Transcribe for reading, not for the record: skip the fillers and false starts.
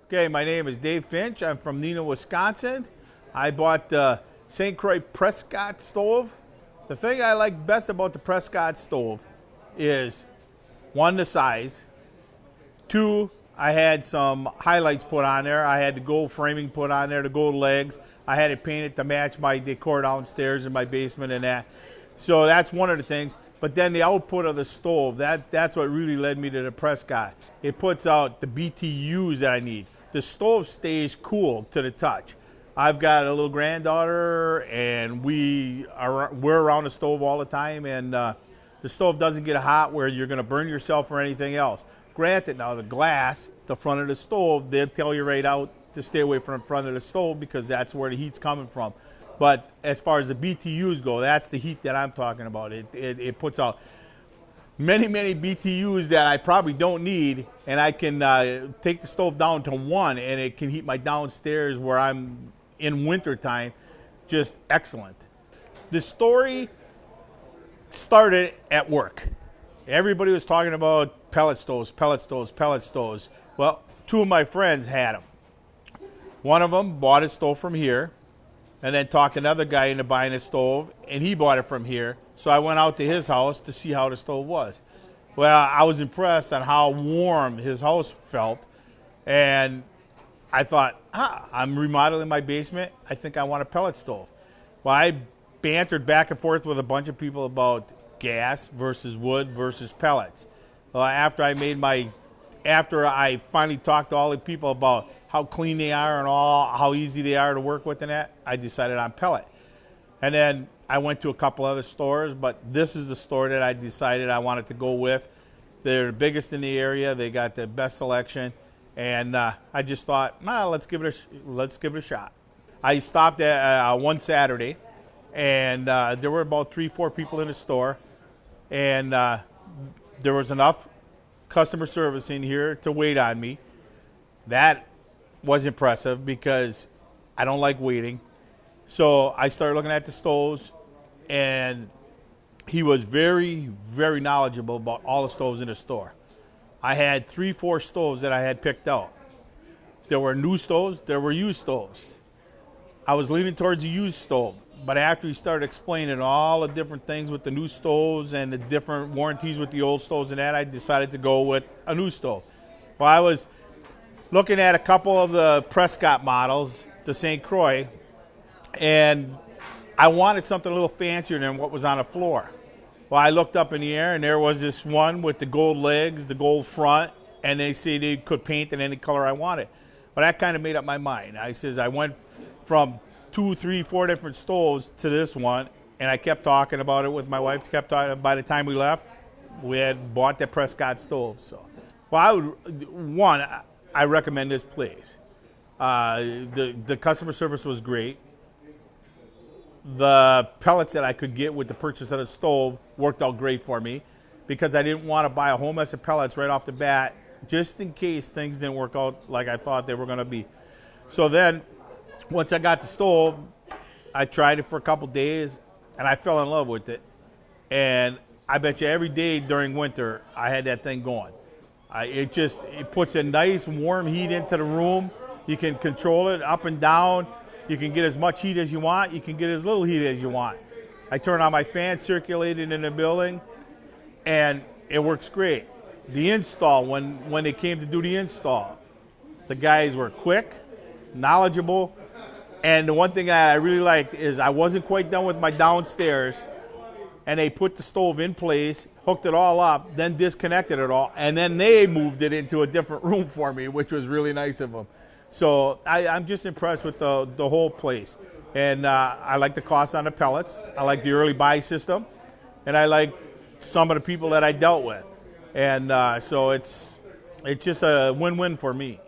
Okay, my name is Dave Finch. I'm from Neenah, Wisconsin. I bought the St. Croix Prescott stove. The thing I like best about the Prescott stove is, one, the size. Two, I had some highlights put on there. I had the gold framing put on there, the gold legs. I had it painted to match my decor downstairs in my basement and that. So that's one of the things. But then the output of the stove, that's what really led me to the Prescott. It puts out the BTUs that I need. The stove stays cool to the touch. I've got a little granddaughter, and we're around the stove all the time, and the stove doesn't get hot where you're going to burn yourself or anything else. Granted, now the glass, the front of the stove, they'll tell you right out to stay away from the front of the stove because that's where the heat's coming from. But as far as the BTUs go, that's the heat that I'm talking about. It puts out many BTUs that I probably don't need, and I can take the stove down to 1, and it can heat my downstairs where I'm in wintertime. Just excellent. The story started at work. Everybody was talking about pellet stoves. Well, 2 of my friends had them. One of them bought a stove from here, and then talked another guy into buying a stove, and he bought it from here. So I went out to his house to see how the stove was. Well, I was impressed on how warm his house felt, and I thought, I'm remodeling my basement. I think I want a pellet stove. Well, I bantered back and forth with a bunch of people about gas versus wood versus pellets. Well, after I finally talked to all the people about how clean they are and how easy they are to work with and that, I decided on pellet. And then I went to a couple other stores, but this is the store that I decided I wanted to go with. They're the biggest in the area. They got the best selection, and I just thought, let's give it a shot. I stopped at one Saturday, and there were about 3-4 people in the store, and there was enough customer service in here to wait on me. That was impressive because I don't like waiting. So I started looking at the stoves, and he was very knowledgeable about all the stoves in the store. I had 3-4 stoves that I had picked out. There were new stoves, there were used stoves. I was leaning towards the used stove, but after he started explaining all the different things with the new stoves and the different warranties with the old stoves and that, I decided to go with a new stove. Well, I was looking at a couple of the Prescott models, the St. Croix, and I wanted something a little fancier than what was on the floor. Well, I looked up in the air, and there was this one with the gold legs, the gold front, and they say they could paint in any color I wanted. But that kind of made up my mind. I went from 2, 3, 4 different stoves to this one, and I kept talking about it with my wife. By the time we left, we had bought the Prescott stove. So, well, I recommend this place. The customer service was great. The pellets that I could get with the purchase of the stove worked out great for me because I didn't want to buy a whole mess of pellets right off the bat just in case things didn't work out like I thought they were going to be. So then, once I got the stove, I tried it for a couple days, and I fell in love with it. And I bet you every day during winter, I had that thing going. It puts a nice warm heat into the room. You can control it up and down. You can get as much heat as you want. You can get as little heat as you want. I turn on my fan circulating in the building, and it works great. The install, when they came to do the install, the guys were quick, knowledgeable, and the one thing I really liked is I wasn't quite done with my downstairs, and they put the stove in place, hooked it all up, then disconnected it all, and then they moved it into a different room for me, which was really nice of them. So I'm just impressed with the whole place. And I like the cost on the pellets. I like the early buy system. And I like some of the people that I dealt with. And so it's just a win-win for me.